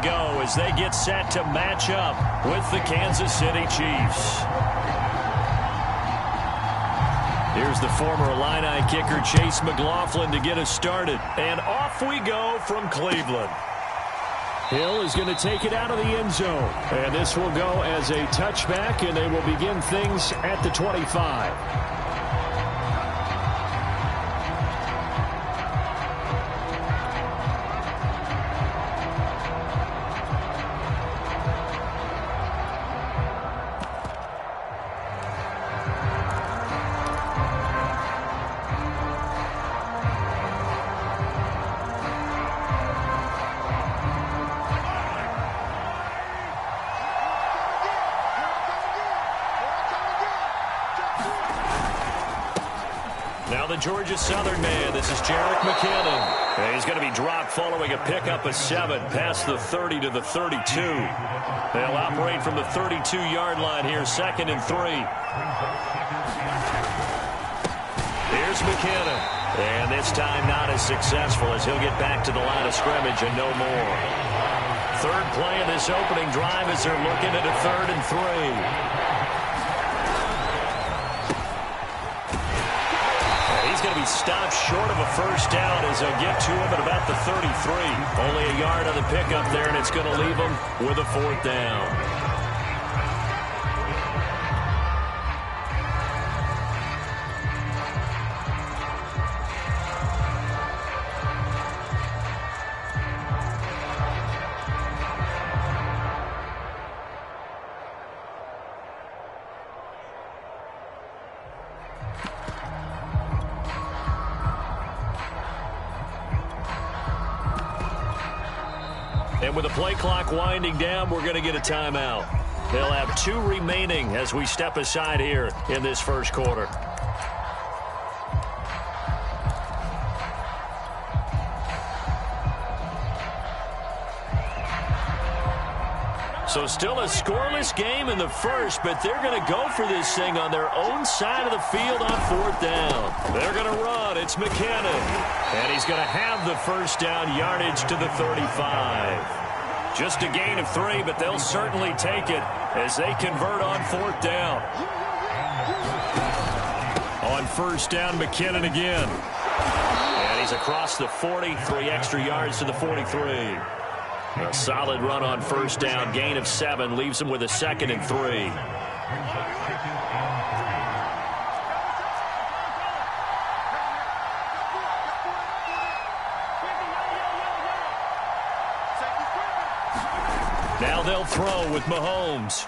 go as they get set to match up with the Kansas City Chiefs. Here's the former Illini kicker Chase McLaughlin to get us started. And off we go from Cleveland. Hill is going to take it out of the end zone. And this will go as a touchback, and they will begin things at the 25. Now the Georgia Southern man, this is Jerick McKinnon. And he's going to be dropped following a pickup of 7 past the 30 to the 32. They'll operate from the 32-yard line here, 2nd and 3. Here's McKinnon. And this time not as successful as he'll get back to the line of scrimmage and no more. Third play of this opening drive as they're looking at a 3rd and 3. He's going to be stopped short of a first down as they'll get to him at about the 33. Only a yard on the pickup there, and it's going to leave him with a 4th down. And with the play clock winding down, we're going to get a timeout. They'll have 2 remaining as we step aside here in this first quarter. So still a scoreless game in the first, but they're going to go for this thing on their own side of the field on 4th down. They're going to run. It's McKinnon. And he's going to have the first down yardage to the 35. Just a gain of 3, but they'll certainly take it as they convert on 4th down. On 1st down, McKinnon again. And he's across the 40, 3 extra yards to the 43. A solid run on 1st down, gain of 7, leaves him with a 2nd and 3. Now they'll throw with Mahomes.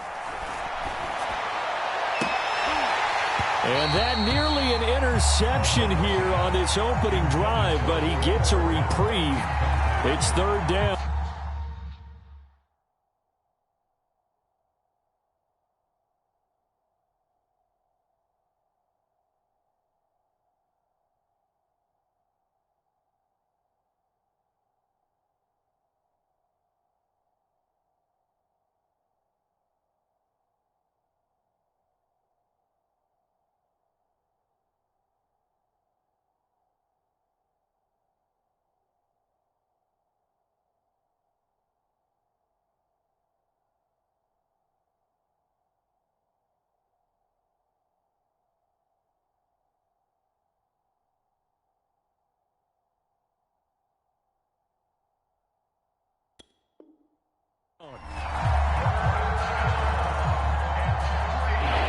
And that nearly an interception here on this opening drive, but he gets a reprieve. It's 3rd down.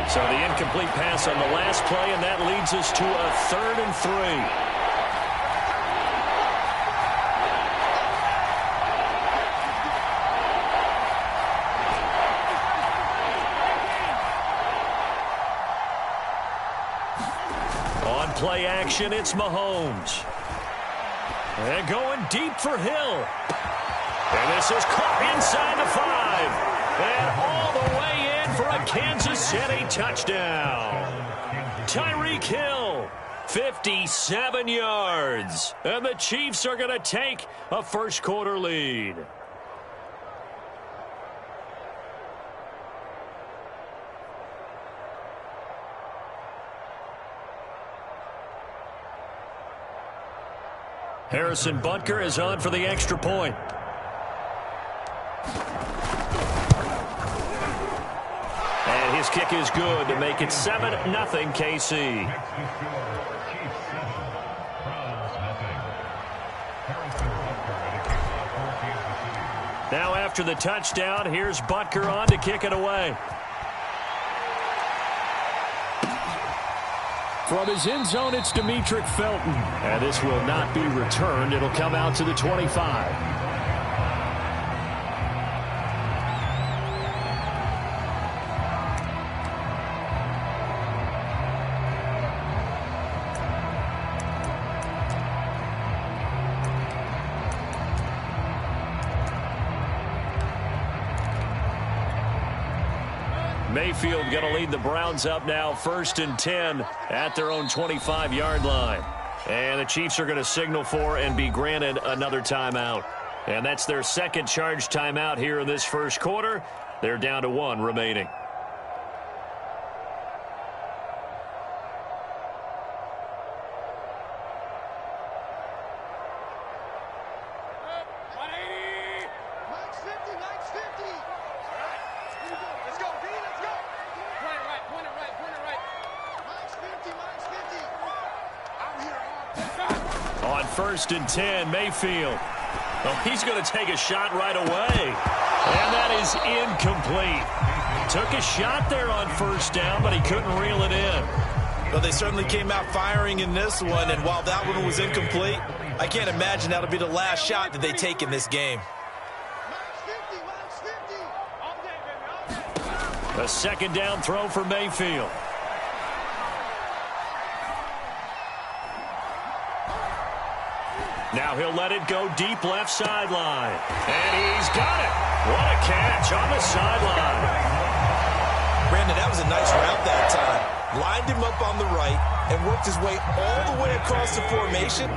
So the incomplete pass on the last play, and that leads us to a 3rd and 3. On play action, it's Mahomes. And going deep for Hill. And this is caught inside the 5. And all the way in for a Kansas City touchdown. Tyreek Hill, 57 yards. And the Chiefs are going to take a first quarter lead. Harrison Butker is on for the extra point. his kick is good to make it 7-0 KC. Now after the touchdown, here's Butker on to kick it away. From his end zone, it's Demetric Felton. And this will not be returned. It'll come out to the 25. Mayfield going to lead the Browns up now, 1st and 10 at their own 25-yard line. And the Chiefs are going to signal for and be granted another timeout. And that's their second charge timeout here in this first quarter. They're down to 1 remaining. On 1st and 10, Mayfield. Oh, he's going to take a shot right away. And that is incomplete. Took a shot there on 1st down, but he couldn't reel it in. Well, they certainly came out firing in this one, and while that one was incomplete, I can't imagine that'll be the last shot that they take in this game. A 2nd down throw for Mayfield. Now he'll let it go deep left sideline. And he's got it. What a catch on the sideline. Brandon, that was a nice route that time. Lined him up on the right and worked his way all the way across the formation.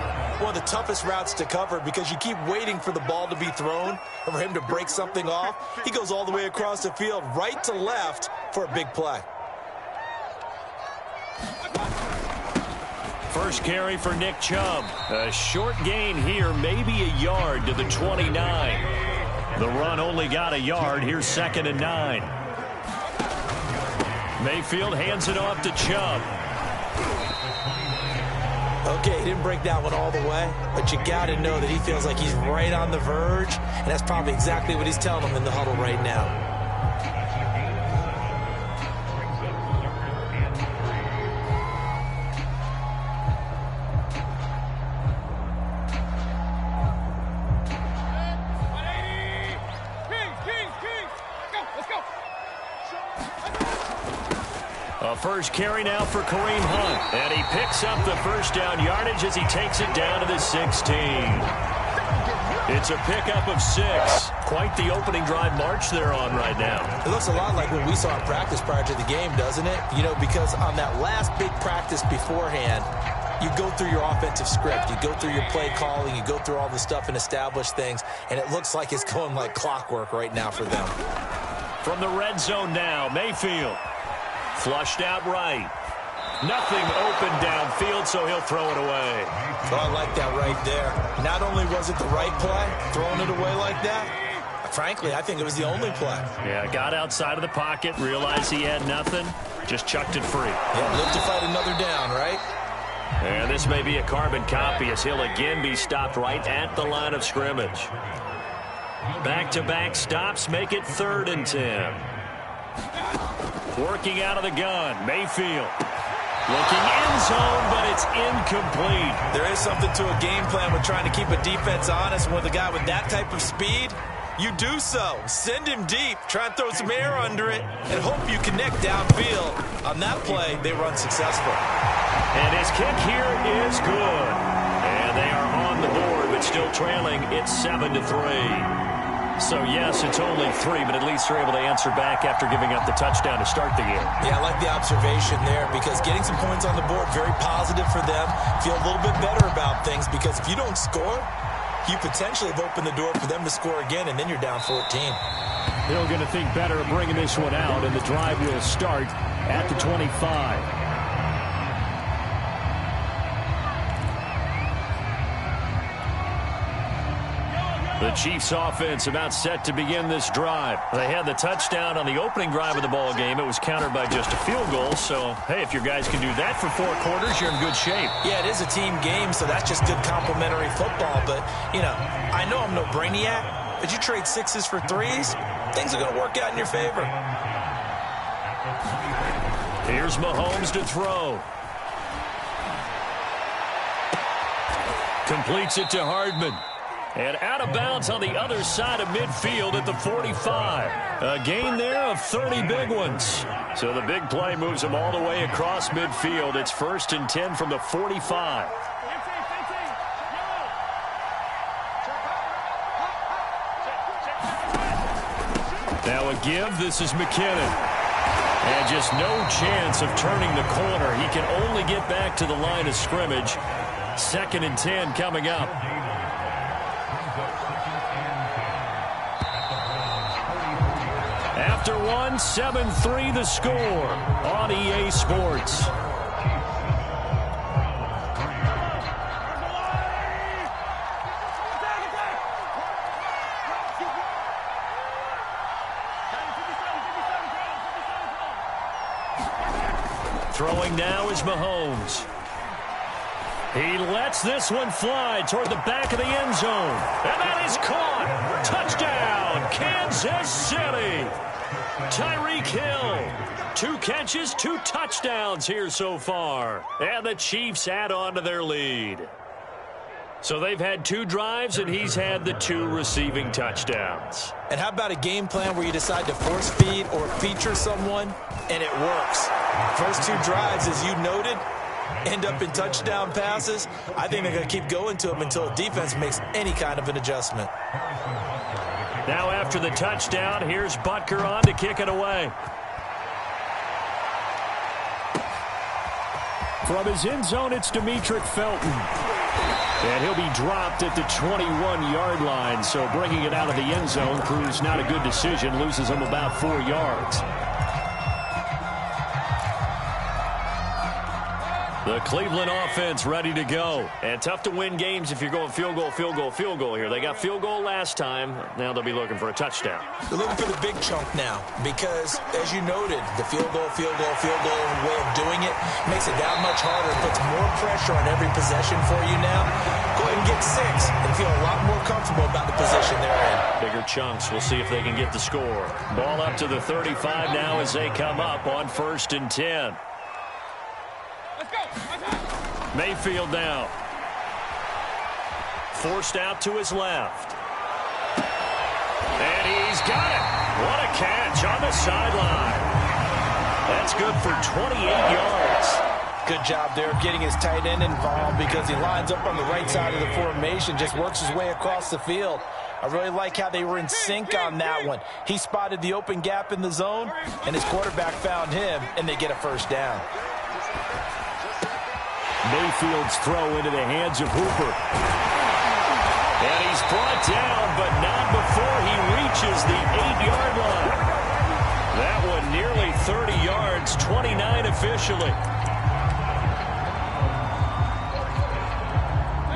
One of the toughest routes to cover because you keep waiting for the ball to be thrown and for him to break something off. He goes all the way across the field, right to left, for a big play. First carry for Nick Chubb. A short gain here, maybe a yard to the 29. The run only got a yard. Here's 2nd and 9. Mayfield hands it off to Chubb. Okay, he didn't break that one all the way, but you got to know that he feels like he's right on the verge, and that's probably exactly what he's telling them in the huddle right now. A first carry now for Kareem Hunt. And he picks up the 1st down yardage as he takes it down to the 16. It's a pickup of 6. Quite the opening drive march they're on right now. It looks a lot like what we saw in practice prior to the game, doesn't it? You know, because on that last big practice beforehand, you go through your offensive script. You go through your play calling. You go through all the stuff and establish things. And it looks like it's going like clockwork right now for them. From the red zone now, Mayfield. Flushed out right. Nothing open downfield, so he'll throw it away. Oh, I like that right there. Not only was it the right play, throwing it away like that, frankly, I think it was the only play. Yeah, got outside of the pocket, realized he had nothing, just chucked it free. Yeah, live to fight another down, right? And this may be a carbon copy as he'll again be stopped right at the line of scrimmage. Back-to-back stops make it 3rd and 10. Working out of the gun, Mayfield. Looking in zone, but it's incomplete. There is something to a game plan with trying to keep a defense honest. With a guy with that type of speed, you do so. Send him deep, try and throw some air under it, and hope you connect downfield. On that play, they run successful. And his kick here is good. And they are on the board, but still trailing. It's 7-3. So, yes, it's only 3, but at least they're able to answer back after giving up the touchdown to start the game. Yeah, I like the observation there because getting some points on the board, very positive for them. Feel a little bit better about things because if you don't score, you potentially have opened the door for them to score again, and then you're down 14. They're going to think better of bringing this one out, and the drive will start at the 25. The Chiefs offense about set to begin this drive. They had the touchdown on the opening drive of the ball game. It was countered by just a field goal. So, hey, if your guys can do that for 4 quarters, you're in good shape. Yeah, it is a team game, so that's just good complimentary football. But, you know, I know I'm no brainiac, but you trade 6s for 3s, things are going to work out in your favor. Here's Mahomes to throw. Completes it to Hardman. And out of bounds on the other side of midfield at the 45. A gain there of 30 big ones. So the big play moves them all the way across midfield. It's 1st and 10 from the 45. Now a give. This is McKinnon. And just no chance of turning the corner. He can only get back to the line of scrimmage. 2nd and 10 coming up. After one, 7-3 the score on EA Sports. Throwing now is Mahomes. He lets this one fly toward the back of the end zone. And that is caught. Touchdown, Kansas City. Tyreek Hill. 2 catches, 2 touchdowns here so far. And the Chiefs add on to their lead. So they've had 2 drives, and he's had the 2 receiving touchdowns. And how about a game plan where you decide to force feed or feature someone, and it works? First 2 drives, as you noted, end up in touchdown passes. I think they're going to keep going to them until the defense makes any kind of an adjustment. Now after the touchdown, here's Butker on to kick it away. From his end zone, it's Demetric Felton. And he'll be dropped at the 21-yard line. So bringing it out of the end zone proves not a good decision. Loses him about 4 yards. The Cleveland offense ready to go. And tough to win games if you're going field goal, field goal, field goal here. They got field goal last time. Now they'll be looking for a touchdown. They're looking for the big chunk now because, as you noted, the field goal way of doing it makes it that much harder. It puts more pressure on every possession for you now. Go ahead and get 6 and feel a lot more comfortable about the position they're in. Bigger chunks. We'll see if they can get the score. Ball up to the 35 now as they come up on 1st and 10. Mayfield now. Forced out to his left. And he's got it. What a catch on the sideline. That's good for 28 yards. Good job there of getting his tight end involved because he lines up on the right side of the formation, just works his way across the field. I really like how they were in sync on that one. He spotted the open gap in the zone, and his quarterback found him, and they get a first down. Mayfield's throw into the hands of Hooper. And he's brought down, but not before he reaches the 8-yard line. That one nearly 30 yards, 29 officially.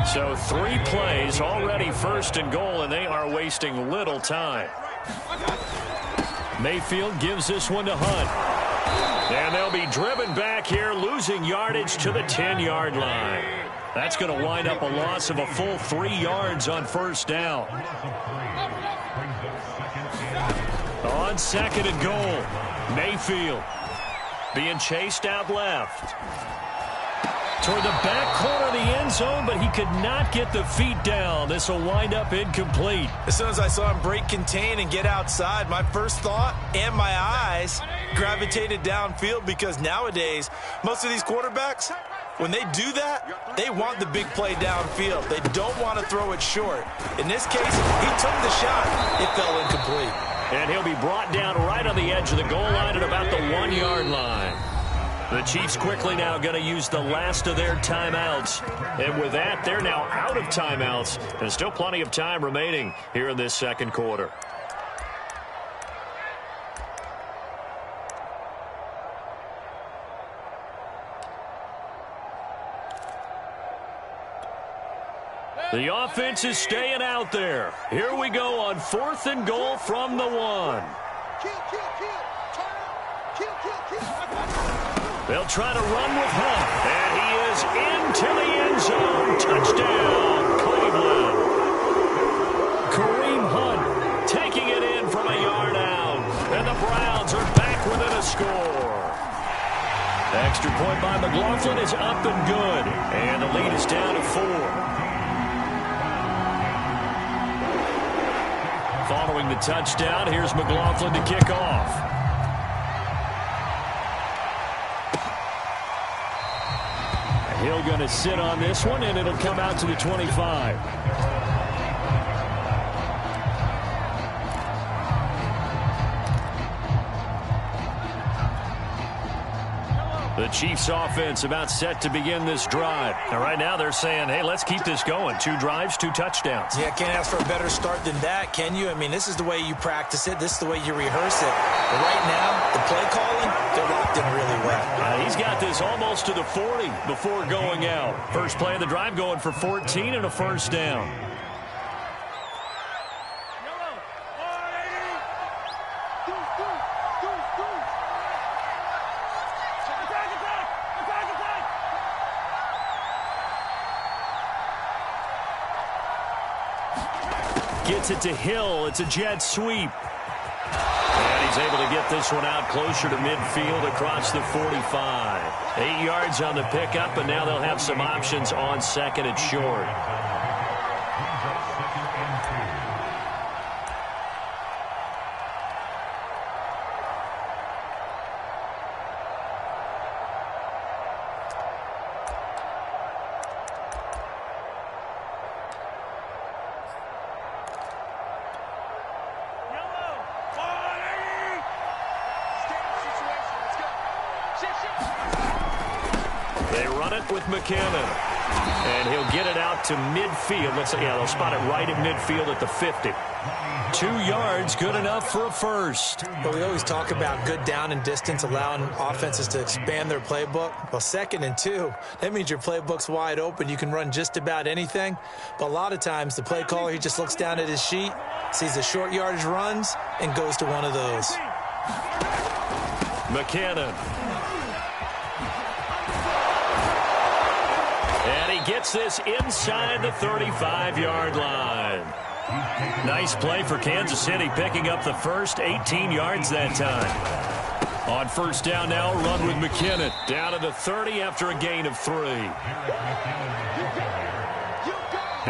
So 3 plays, already 1st and goal, and they are wasting little time. Mayfield gives this one to Hunt. And they'll be driven back here, losing yardage to the 10-yard line. That's going to wind up a loss of a full 3 yards on 1st down. On 2nd and goal, Mayfield being chased out left. Toward the back corner of the end zone, but he could not get the feet down. This will wind up incomplete. As soon as I saw him break contain and get outside, my first thought and my eyes gravitated downfield because nowadays, most of these quarterbacks, when they do that, they want the big play downfield. They don't want to throw it short. In this case, he took the shot. It fell incomplete. And he'll be brought down right on the edge of the goal line at about the 1-yard line. The Chiefs quickly now going to use the last of their timeouts. And with that, they're now out of timeouts. And still plenty of time remaining here in this 2nd quarter. The offense is staying out there. Here we go on 4th and goal from the 1. They'll try to run with Hunt. And he is into the end zone. Touchdown, Cleveland. Kareem Hunt taking it in from a yard out. And the Browns are back within a score. The extra point by McLaughlin is up and good. And the lead is down to 4. Following the touchdown, here's McLaughlin to kick off. Hill going to sit on this one, and it'll come out to the 25. The Chiefs offense about set to begin this drive. And right now they're saying, hey, let's keep this going. 2 drives, 2 touchdowns. Yeah, can't ask for a better start than that, can you? I mean, this is the way you practice it. This is the way you rehearse it. But right now, the play calling, they're locked in really well. He's got this almost to the 40 before going out. First play of the drive going for 14 and a first down. Gets it to Hill. It's a jet sweep. And he's able to get this one out closer to midfield across the 45. 8 yards on the pickup, and now they'll have some options on 2nd and short. They run it with McKinnon. And he'll get it out to midfield. They'll spot it right at midfield at the 50. 2 yards, good enough for a first. But we always talk about good down and distance, allowing offenses to expand their playbook. Well, 2nd and 2, that means your playbook's wide open. You can run just about anything. But a lot of times, the play caller, he just looks down at his sheet, sees the short yardage runs, and goes to one of those. McKinnon. And he gets this inside the 35-yard line. Nice play for Kansas City, picking up the first 18 yards that time. On first down now, a run with McKinnon. Down to the 30 after a gain of 3.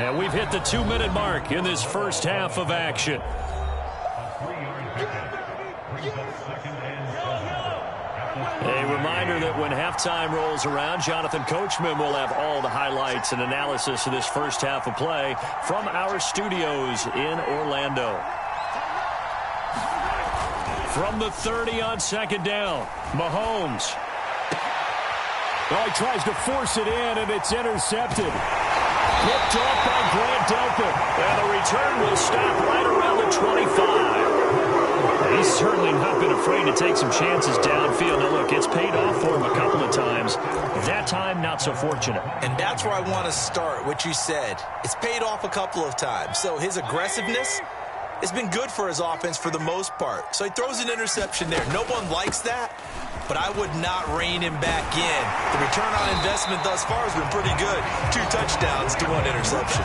And we've hit the 2-minute mark in this first half of action. A reminder that when halftime rolls around, Jonathan Coachman will have all the highlights and analysis of this first half of play from our studios in Orlando. From the 30 on 2nd down, Mahomes. Well, he tries to force it in, and it's intercepted. Picked off by Grant Delpit. And the return will stop right around the 25. He's certainly not been afraid to take some chances downfield. Now, look, it's paid off for him a couple of times. That time, not so fortunate. And that's where I want to start, what you said. It's paid off a couple of times. So his aggressiveness has been good for his offense for the most part. So he throws an interception there. No one likes that, but I would not rein him back in. The return on investment thus far has been pretty good. 2 touchdowns to 1 interception.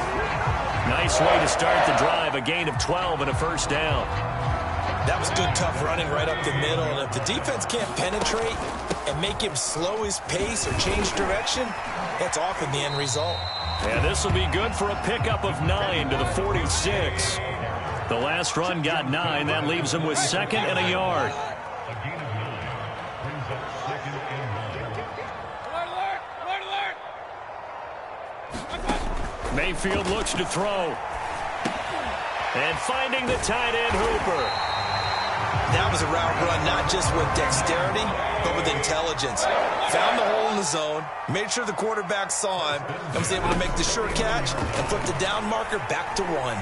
Nice way to start the drive. A gain of 12 and a first down. That was good, tough running right up the middle. And if the defense can't penetrate and make him slow his pace or change direction, that's often the end result. And this will be good for a pickup of 9 to the 46. The last run got 9. That leaves him with 2nd and a yard. Mayfield looks to throw. And finding the tight end, Hooper. That was a route run, not just with dexterity, but with intelligence. Found the hole in the zone, made sure the quarterback saw him, and was able to make the sure catch and flip the down marker back to 1.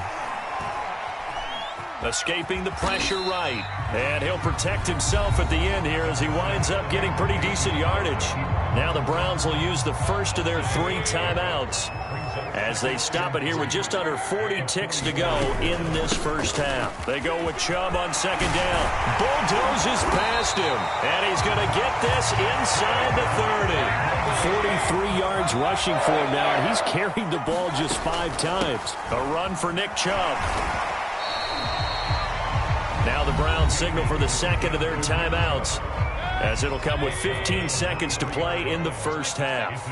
Escaping the pressure right. And he'll protect himself at the end here as he winds up getting pretty decent yardage. Now the Browns will use the first of their 3 timeouts as they stop it here with just under 40 ticks to go in this first half. They go with Chubb on second down. Bulldozes past him, and he's going to get this inside the 30. 43 yards rushing for him now, and he's carried the ball just 5 times. A run for Nick Chubb. Now the Browns signal for the second of their timeouts, as it'll come with 15 seconds to play in the first half.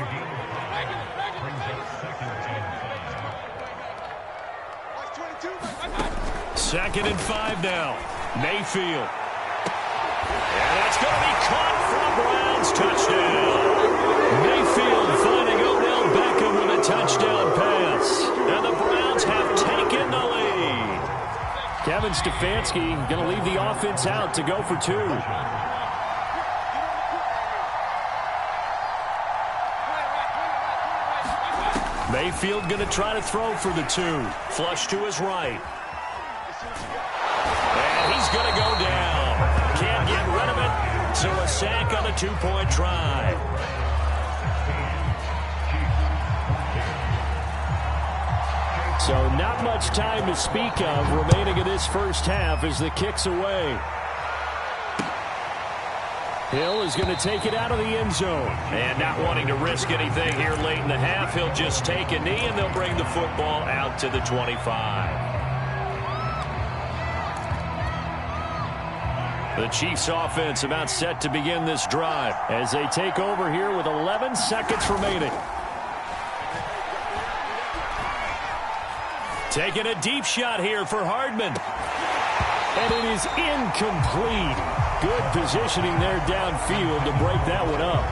Second and 5 now. Mayfield. And that's going to be caught for a Browns touchdown. Mayfield finding Odell Beckham with a touchdown pass. And the Browns have taken the lead. Kevin Stefanski going to leave the offense out to go for 2. Mayfield going to try to throw for the 2. Flush to his right. And he's going to go down. Can't get rid of it. So a sack on a 2-point try. So not much time to speak of remaining in this first half as the kick's away. Hill is going to take it out of the end zone. And not wanting to risk anything here late in the half, he'll just take a knee, and they'll bring the football out to the 25. The Chiefs offense about set to begin this drive as they take over here with 11 seconds remaining. Taking a deep shot here for Hardman. And it is incomplete. Good positioning there downfield to break that one up.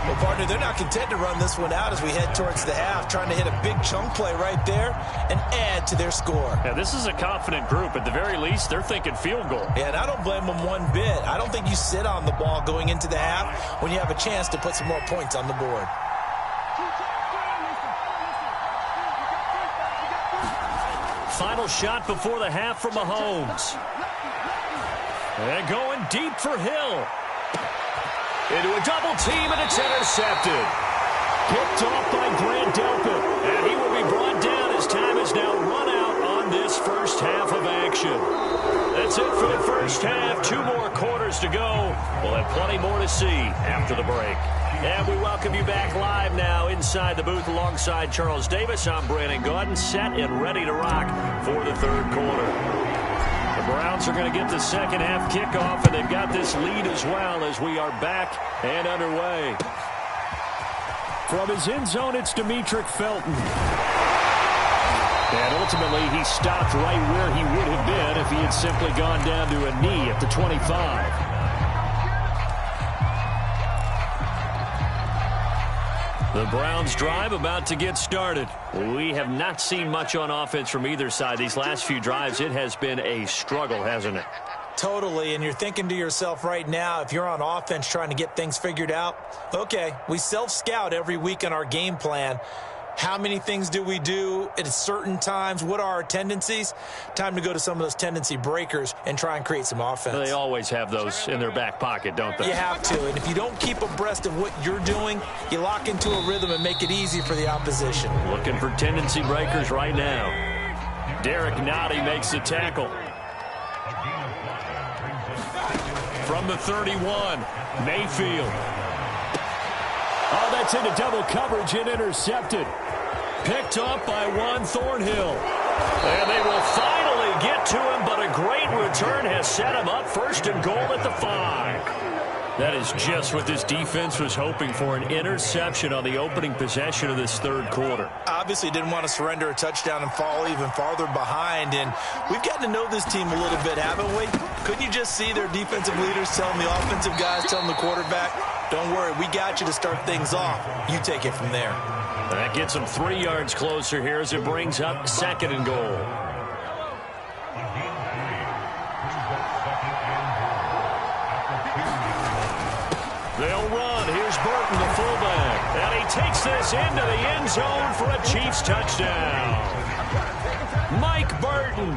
Well, partner, they're not content to run this one out as we head towards the half, trying to hit a big chunk play right there and add to their score. Yeah, this is a confident group. At the very least, they're thinking field goal. Yeah, and I don't blame them one bit. I don't think you sit on the ball going into the half when you have a chance to put some more points on the board. Final shot before the half from Mahomes. And going deep for Hill. Into a double team, and it's intercepted. Picked off by Grant Delpit. And he will be brought down as time is now run out on this first half of action. That's it for the first half. 2 more quarters to go. We'll have plenty more to see after the break. And we welcome you back live now inside the booth alongside Charles Davis. I'm Brandon Gaudin, set and ready to rock for the third quarter. The Browns are going to get the second half kickoff, and they've got this lead as well as we are back and underway. From his end zone, it's Demetric Felton. And ultimately, he stopped right where he would have been if he had simply gone down to a knee at the 25. The Browns drive about to get started. We have not seen much on offense from either side. These last few drives, it has been a struggle, hasn't it? Totally, and you're thinking to yourself right now, if you're on offense trying to get things figured out, okay, we self-scout every week on our game plan. How many things do we do at certain times? What are our tendencies? Time to go to some of those tendency breakers and try and create some offense. They always have those in their back pocket, don't they? You have to, and if you don't keep abreast of what you're doing, you lock into a rhythm and make it easy for the opposition. Looking for tendency breakers right now. Derek Nottie makes the tackle. From the 31, Mayfield. Oh, that's into double coverage and intercepted. Picked up by Juan Thornhill. And they will finally get to him, but a great return has set him up first and goal at the 5. That is just what this defense was hoping for, an interception on the opening possession of this third quarter. Obviously didn't want to surrender a touchdown and fall even farther behind, and we've gotten to know this team a little bit, haven't we? Couldn't you just see their defensive leaders telling the offensive guys, telling the quarterback, don't worry, we got you to start things off. You take it from there. And that gets them 3 yards closer here as it brings up second and goal. They'll run. Here's Burton, the fullback. And he takes this into the end zone for a Chiefs touchdown. Mike Burton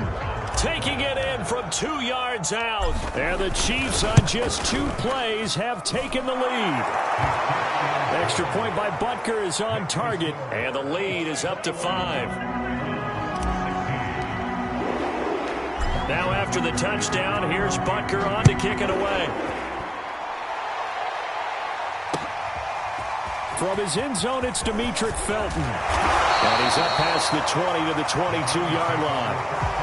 taking it in from 2 yards out. And the Chiefs on just 2 plays have taken the lead. Extra point by Butker is on target. And the lead is up to 5. Now after the touchdown, here's Butker on to kick it away. From his end zone, it's Demetric Felton. And he's up past the 20 to the 22-yard line.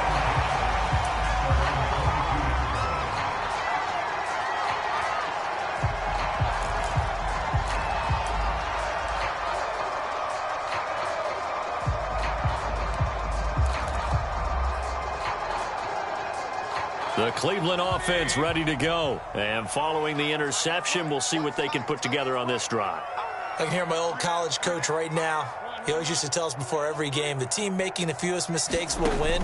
The Cleveland offense ready to go. And following the interception, we'll see what they can put together on this drive. I can hear my old college coach right now. He always used to tell us before every game, the team making the fewest mistakes will win.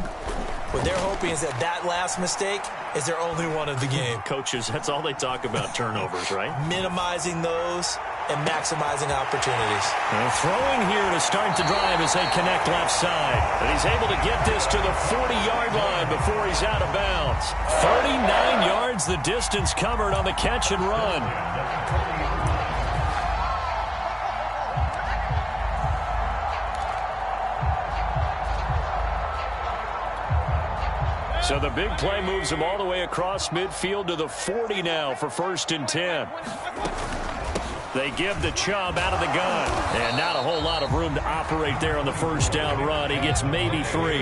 What they're hoping is that last mistake is their only one of the game. Coaches, that's all they talk about, turnovers, right? Minimizing those and maximizing opportunities. And throwing here to start the drive as they connect left side. And he's able to get this to the 40-yard line before he's out of bounds. 39 yards the distance covered on the catch and run. So the big play moves him all the way across midfield to the 40 now for 1st and 10. They give the Chubb out of the gun. And not a whole lot of room to operate there on the first down run. He gets maybe 3.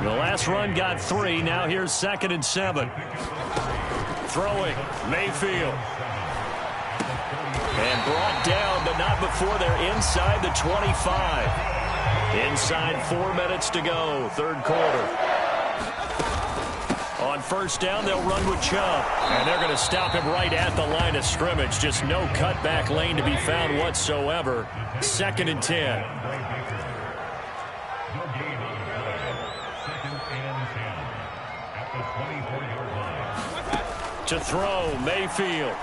The last run got 3. Now here's 2nd and 7. Throwing, Mayfield. And brought down, but not before they're inside the 25. Inside 4 minutes to go, 3rd quarter. On 1st down, they'll run with Chubb. And they're going to stop him right at the line of scrimmage. Just no cutback lane to be found whatsoever. 2nd and 10. To throw, Mayfield.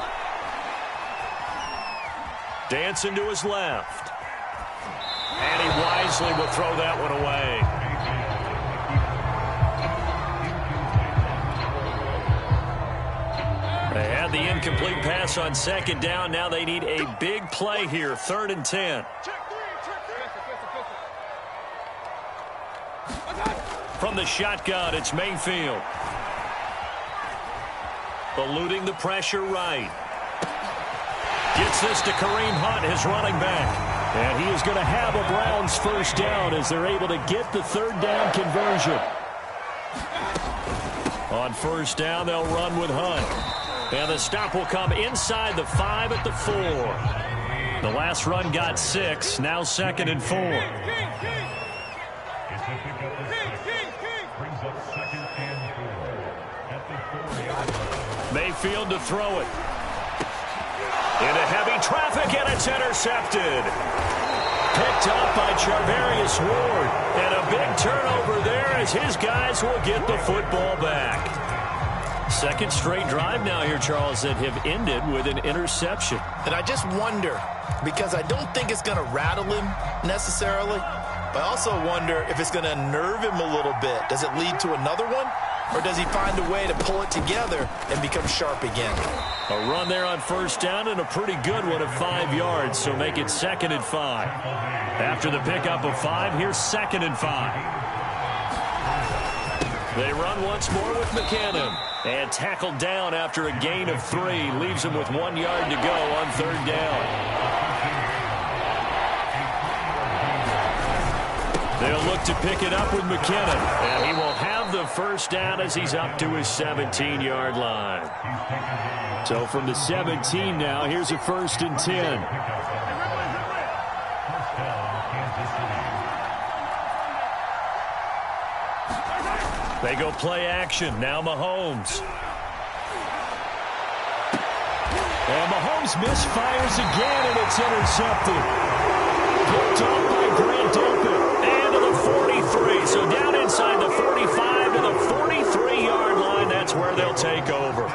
Dancing to his left. And he wisely will throw that one away. They had the incomplete pass on 2nd down. Now they need a big play here. 3rd and 10. From the shotgun, it's Mayfield. Eluding the pressure right. Gets this to Kareem Hunt, his running back. And he is going to have a Browns 1st down as they're able to get the 3rd down conversion. On 1st down, they'll run with Hunt. And the stop will come inside the 5 at the 4. The last run got 6. Now 2nd and 4. Mayfield to throw it. Into heavy traffic, and it's intercepted. Picked up by Charvarius Ward. And a big turnover there as his guys will get the football back. 2nd straight drive now here, Charles, that have ended with an interception. And I just wonder, because I don't think it's going to rattle him necessarily, but I also wonder if it's going to nerve him a little bit. Does it lead to another one? Or does he find a way to pull it together and become sharp again? A run there on 1st down and a pretty good one of 5 yards, so make it 2nd and 5. After the pickup of 5, here's 2nd and 5. They run once more with McKinnon. And tackled down after a gain of 3. Leaves him with 1 yard to go on 3rd down. They'll look to pick it up with McKinnon. And he will have the 1st down as he's up to his 17-yard line. So from the 17 now, here's a 1st and 10. They go play action. Now Mahomes. And Mahomes misfires again, and it's intercepted. Picked off by Grant Delpit. And to the 43. So down inside the 45 to the 43-yard line. That's where they'll take over.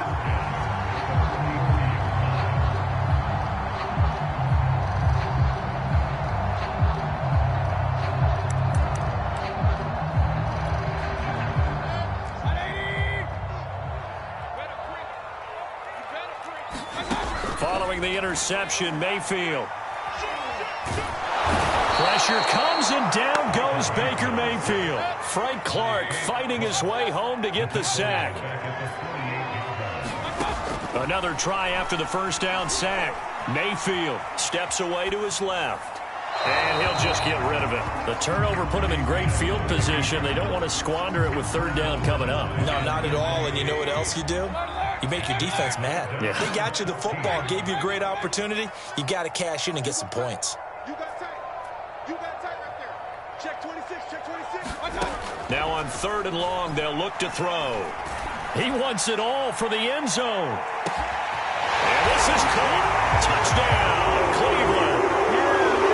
Following the interception, Mayfield. Pressure comes, and down goes Baker Mayfield. Frank Clark fighting his way home to get the sack. Another try after the first down sack. Mayfield steps away to his left. And he'll just get rid of it. The turnover put him in great field position. They don't want to squander it with third down coming up. No, not at all. And you know what else you do? You make your defense mad. Yeah. They got you the football, gave you a great opportunity. You got to cash in and get some points. You got tight. You got tight right there. Check 26, check 26. Now on 3rd and long, they'll look to throw. He wants it all for the end zone. And this is caught. Touchdown, Cleveland.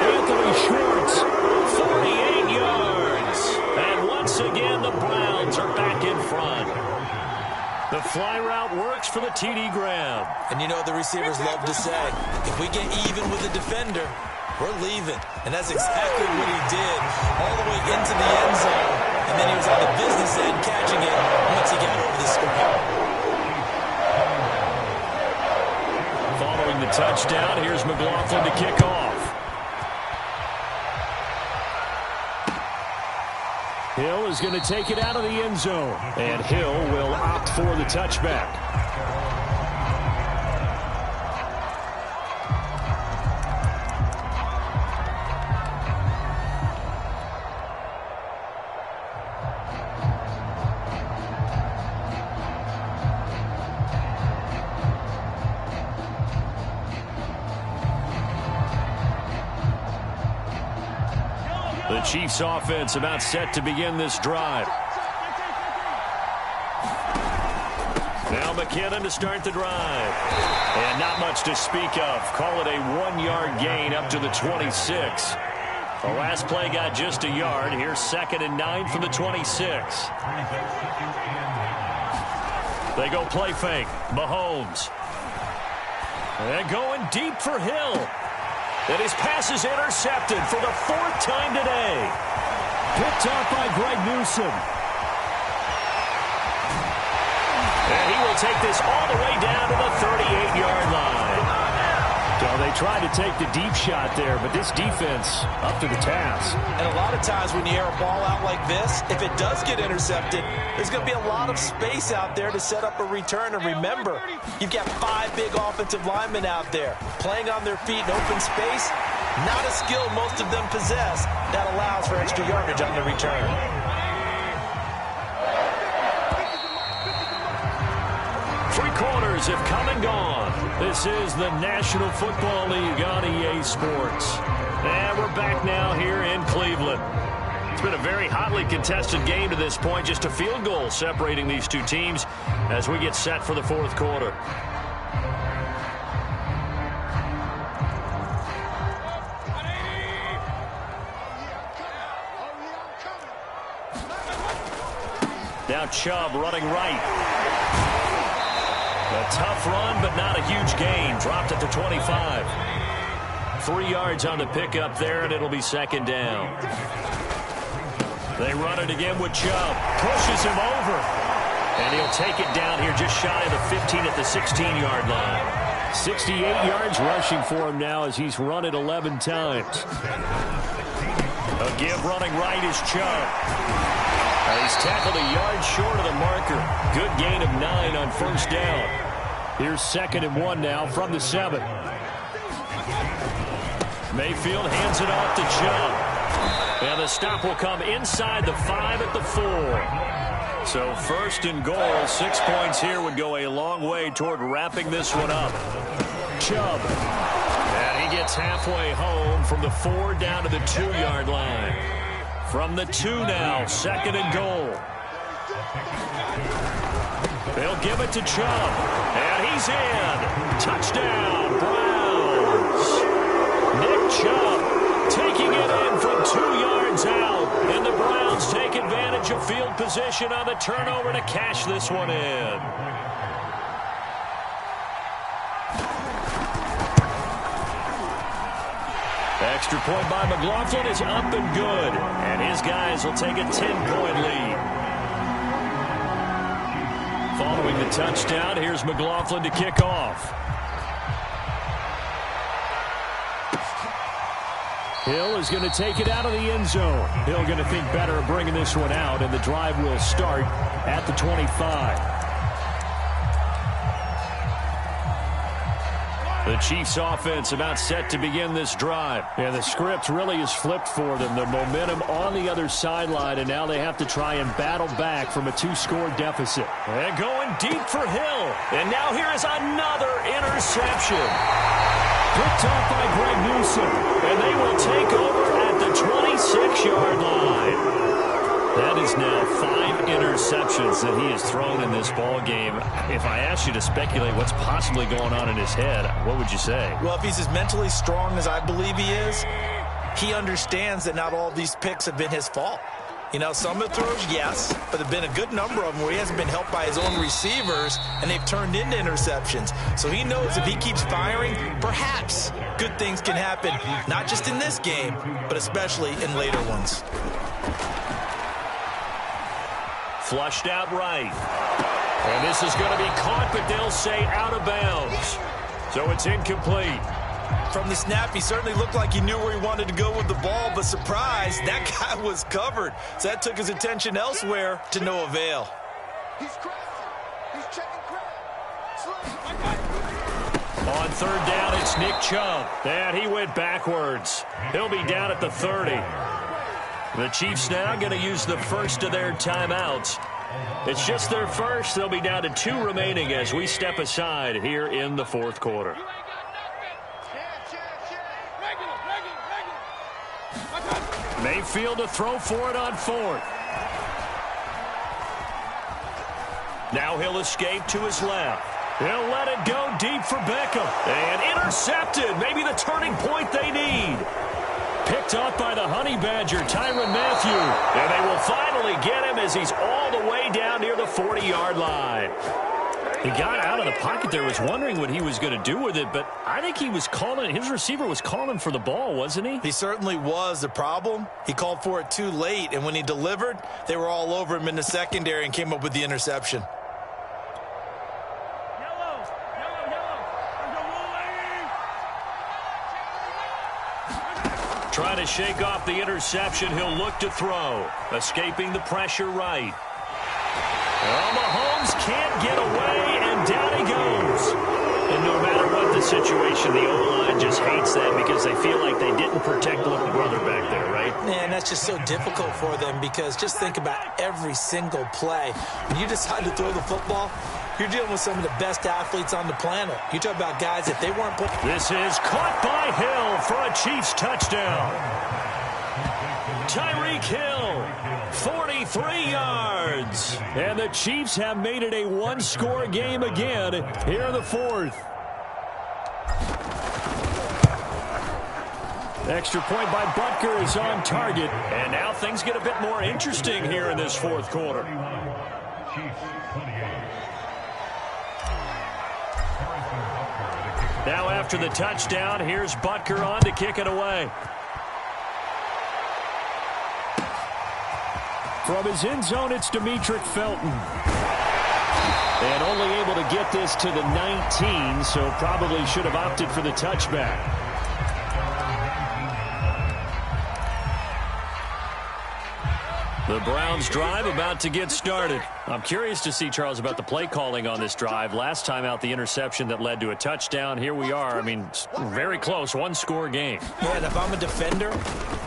Anthony Schwartz, 48 yards. And once again, the Browns are back in front. The fly route works for the TD grab. And you know what the receivers love to say? If we get even with the defender, we're leaving. And that's exactly what he did all the way into the end zone. And then he was on the business end catching it once he got over the screen. Following the touchdown, here's McLaughlin to kick off. Hill is going to take it out of the end zone. And Hill will opt for the touchback. The Chiefs offense about set to begin this drive. Now McKinnon to start the drive. And not much to speak of. Call it a 1-yard gain up to the 26. The last play got just a yard. Here's 2nd and 9 from the 26. They go play fake. Mahomes. And going deep for Hill. And his pass is intercepted for the 4th time today. Picked off by Greg Newsome. And he will take this all the way down to the 38-yard line. So they tried to take the deep shot there, but this defense up to the task. And a lot of times when you air a ball out like this, if it does get intercepted, there's going to be a lot of space out there to set up a return. And remember, you've got 5 big offensive linemen out there playing on their feet in open space. Not a skill most of them possess that allows for extra yardage on the return. 3 quarters have come and gone. This is the National Football League on EA Sports. And we're back now here in Cleveland. It's been a very hotly contested game to this point. Just a field goal separating these two teams as we get set for the 4th quarter. Now Chubb running right. A tough run, but not a huge gain. Dropped at the 25. 3 yards on the pickup there, and it'll be 2nd down. They run it again with Chubb. Pushes him over. And he'll take it down here just shy of the 15 at the 16-yard line. 68 yards rushing for him now as he's run it 11 times. A give running right is Chubb. He's tackled a yard short of the marker. Good gain of 9 on 1st down. Here's 2nd and 1 now from the 7. Mayfield hands it off to Chubb. And the stop will come inside the 5 at the 4. So 1st and goal, 6 points here would go a long way toward wrapping this one up. Chubb. And he gets halfway home from the 4 down to the 2-yard line. From the 2 now, 2nd and goal. They'll give it to Chubb. And he's in. Touchdown, Browns. Nick Chubb taking it in from 2 yards out. And the Browns take advantage of field position on the turnover to cash this one in. Extra point by McLaughlin is up and good. And his guys will take a 10-point lead. Following the touchdown, here's McLaughlin to kick off. Hill is going to take it out of the end zone. Hill going to think better of bringing this one out, and the drive will start at the 25. The Chiefs offense about set to begin this drive. And the script really is flipped for them. The momentum on the other sideline, and now they have to try and battle back from a 2-score deficit. And going deep for Hill. And now here is another interception. Picked off by Greg Newsom. And they will take over at the 26-yard line. That is now 5 interceptions that he has thrown in this ball game. If I asked you to speculate what's possibly going on in his head, what would you say? Well, if he's as mentally strong as I believe he is, he understands that not all of these picks have been his fault. You know, some of the throws, yes, but there have been a good number of them where he hasn't been helped by his own receivers, and they've turned into interceptions. So he knows if he keeps firing, perhaps good things can happen, not just in this game, but especially in later ones. Flushed out right. And this is going to be caught, but they'll say out of bounds. So it's incomplete. From the snap, he certainly looked like he knew where he wanted to go with the ball, but surprise, that guy was covered. So that took his attention elsewhere to no avail. He's crossing. He's checking crowd. On third down, it's Nick Chubb. And he went backwards. He'll be down at the 30. The Chiefs now going to use the first of their timeouts. It's just their first. They'll be down to 2 remaining as we step aside here in the fourth quarter. Mayfield to throw for it on 4th. Now he'll escape to his left. He'll let it go deep for Beckham. And intercepted. Maybe the turning point they need. Picked up by the Honey Badger, Tyrann Mathieu. And they will finally get him as he's all the way down near the 40-yard line. He got out of the pocket there, was wondering what he was going to do with it, but I think he was calling, his receiver was calling for the ball, wasn't he? He certainly was. The problem, he called for it too late, and when he delivered, they were all over him in the secondary and came up with the interception. Trying to shake off the interception, he'll look to throw. Escaping the pressure right. Well, Mahomes can't get away, and down he goes. And no matter what the situation, the O-line just hates that because they feel like they didn't protect little brother back there, right? Man, that's just so difficult for them because just think about every single play. When you decide to throw the football, you're dealing with some of the best athletes on the planet. You talk about guys that they weren't put. This is caught by Hill for a Chiefs touchdown. Tyreek Hill, 43 yards. And the Chiefs have made it a 1-score game again here in the 4th. Extra point by Butker is on target. And now things get a bit more interesting here in this 4th quarter. Now after the touchdown, here's Butker on to kick it away. From his end zone, it's Demetric Felton. And only able to get this to the 19, so probably should have opted for the touchback. The Browns drive about to get started. I'm curious to see, Charles, about the play calling on this drive. Last time out, the interception that led to a touchdown. Here we are. I mean, very close, 1-score game. Yeah, and if I'm a defender,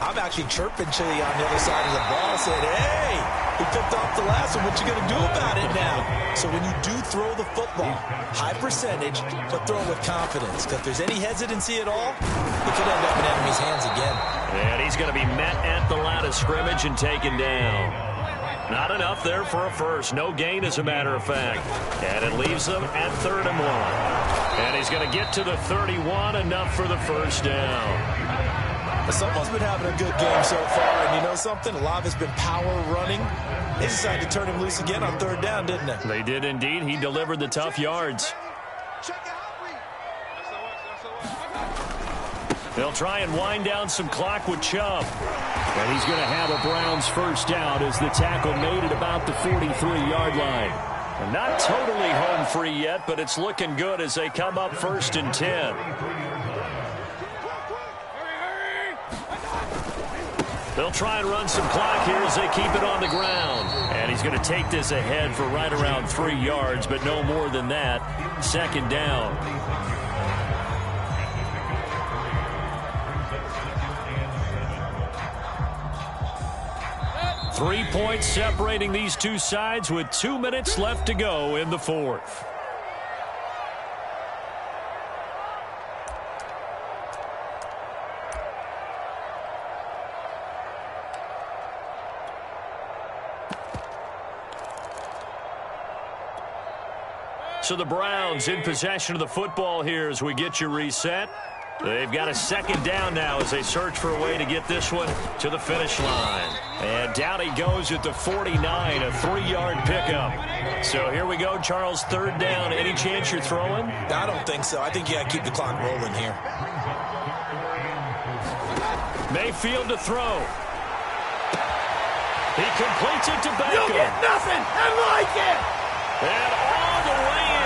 I'm actually chirping Chili on the other side of the ball, saying, hey, we picked off the last one. What you going to do about it now? So when you do throw the football, high percentage, but throw it with confidence. Because if there's any hesitancy at all, it could end up in enemy's hands again. And he's going to be met at the line of scrimmage and taken down. Not enough there for a first. No gain, as a matter of fact. And it leaves them at 3rd and 1. And he's going to get to the 31, enough for the first down. Someone's been having a good game so far, and you know something? A lot of it's been power running. They decided to turn him loose again on 3rd down, didn't they? They did indeed. He delivered the tough yards. They'll try and wind down some clock with Chubb. And he's going to have a Browns first down as the tackle made at about the 43-yard line. And not totally home free yet, but it's looking good as they come up 1st and 10. They'll try and run some clock here as they keep it on the ground. And he's going to take this ahead for right around 3 yards, but no more than that. Second down. 3 points separating these two sides with 2 minutes left to go in the fourth. So the Browns in possession of the football here as we get you reset. They've got a second down now as they search for a way to get this one to the finish line. And down he goes at the 49, a 3-yard pickup. So here we go, Charles, third down. Any chance you're throwing? I don't think so. I think you got to keep the clock rolling here. Mayfield to throw. He completes it to Beckham. You'll get nothing. I like it. And all the way in.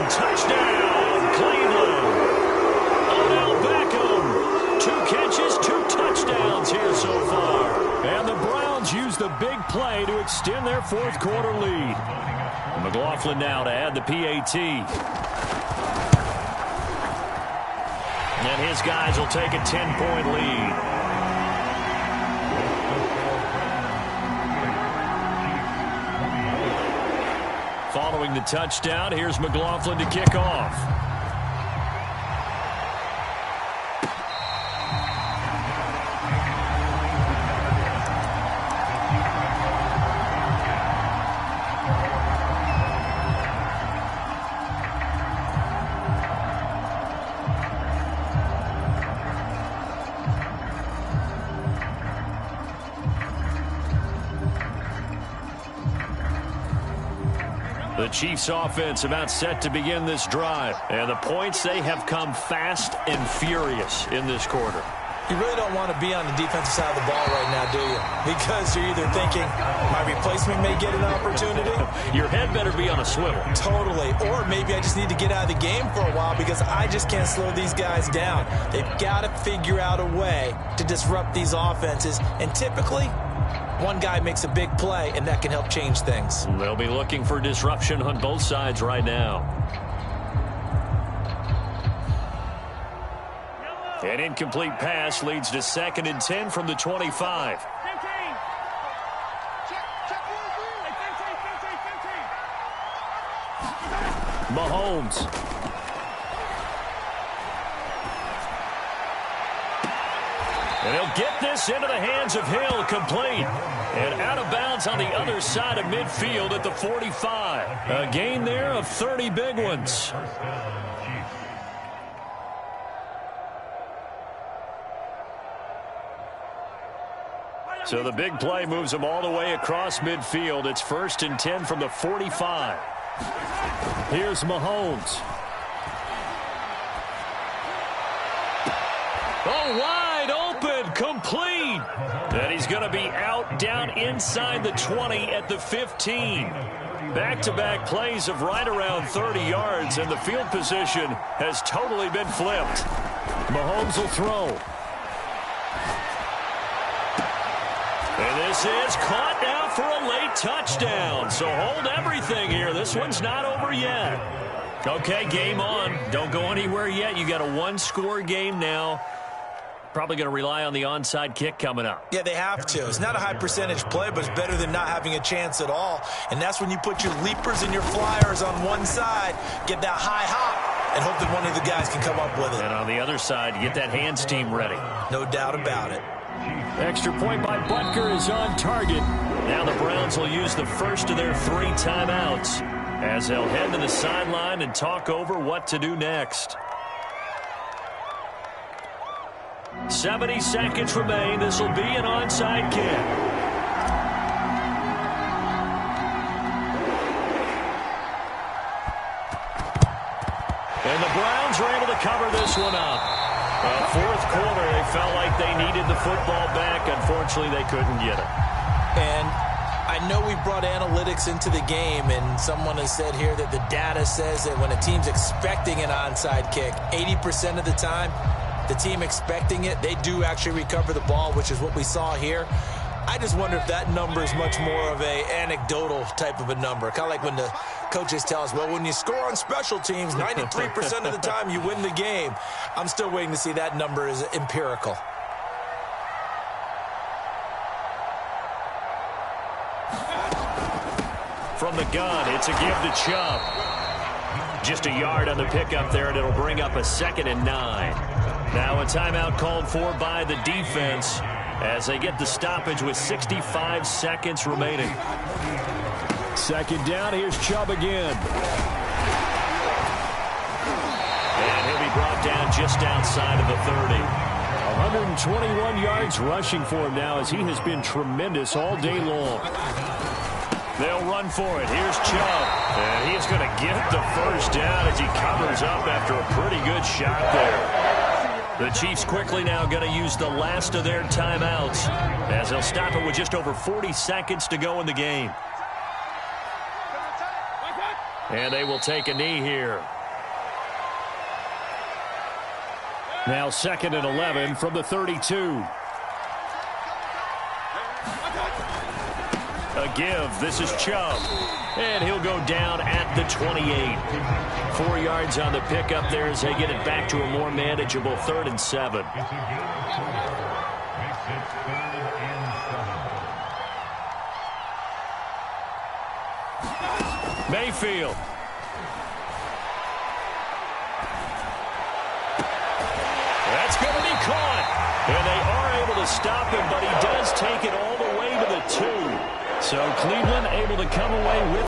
Touchdown, Cleveland. Odell Beckham. 2 catches, 2 touchdowns here so far. And the Browns use the big play to extend their fourth quarter lead. McLaughlin now to add the PAT. And his guys will take a 10-point lead. Following the touchdown, here's McLaughlin to kick off. The Chiefs offense about set to begin this drive. And the points, they have come fast and furious in this quarter. You really don't want to be on the defensive side of the ball right now, do you? Because you're either thinking, my replacement may get an opportunity. Your head better be on a swivel. Totally. Or maybe I just need to get out of the game for a while because I just can't slow these guys down. They've got to figure out a way to disrupt these offenses. And typically, one guy makes a big play, and that can help change things. They'll be looking for disruption on both sides right now. An incomplete pass leads to 2nd and 10 from the 25. Mahomes. And he'll get this into the hands of Hill, complete. And out of bounds on the other side of midfield at the 45. A gain there of 30 big ones. So the big play moves them all the way across midfield. It's 1st and 10 from the 45. Here's Mahomes. Oh, wide open, complete. And he's going to be out down inside the 20 at the 15. Back-to-back plays of right around 30 yards, and the field position has totally been flipped. Mahomes will throw. And this is caught now for a late touchdown. So hold everything here. This one's not over yet. Okay, game on. Don't go anywhere yet. You got a 1-score game now. Probably going to rely on the onside kick coming up. Yeah, they have to. It's not a high percentage play, but it's better than not having a chance at all. And that's when you put your leapers and your flyers on one side, get that high hop, and hope that one of the guys can come up with it. And on the other side, you get that hands team ready. No doubt about it. Extra point by Butker is on target. Now the Browns will use the first of their 3 timeouts as they'll head to the sideline and talk over what to do next. 70 seconds remain. This will be an onside kick. And the Browns are able to cover this one up. Fourth quarter, they felt like they needed the football back. Unfortunately, they couldn't get it. And I know we brought analytics into the game, and someone has said here that the data says that when a team's expecting an onside kick, 80% of the time, the team expecting it, they do actually recover the ball, which is what we saw here. I just wonder if that number is much more of a anecdotal type of a number. Kind of like when the coaches tell us, well, when you score on special teams, 93% of the time you win the game. I'm still waiting to see that number is empirical. From the gun, it's a give to Chubb. Just a yard on the pickup there, and it'll bring up a 2nd and 9. Now a timeout called for by the defense as they get the stoppage with 65 seconds remaining. 2nd down, here's Chubb again. And he'll be brought down just outside of the 30. 121 yards rushing for him now as he has been tremendous all day long. They'll run for it. Here's Chubb. And he's going to get the first down as he covers up after a pretty good shot there. The Chiefs quickly now going to use the last of their timeouts as they'll stop it with just over 40 seconds to go in the game. And they will take a knee here. Now 2nd and 11 from the 32. A give. This is Chubb. And he'll go down at the 28. 4 yards on the pickup there as they get it back to a more manageable 3rd and 7. Mayfield. That's going to be caught. And they are able to stop him, but he does take it all the way to the 2. So Cleveland able to come away with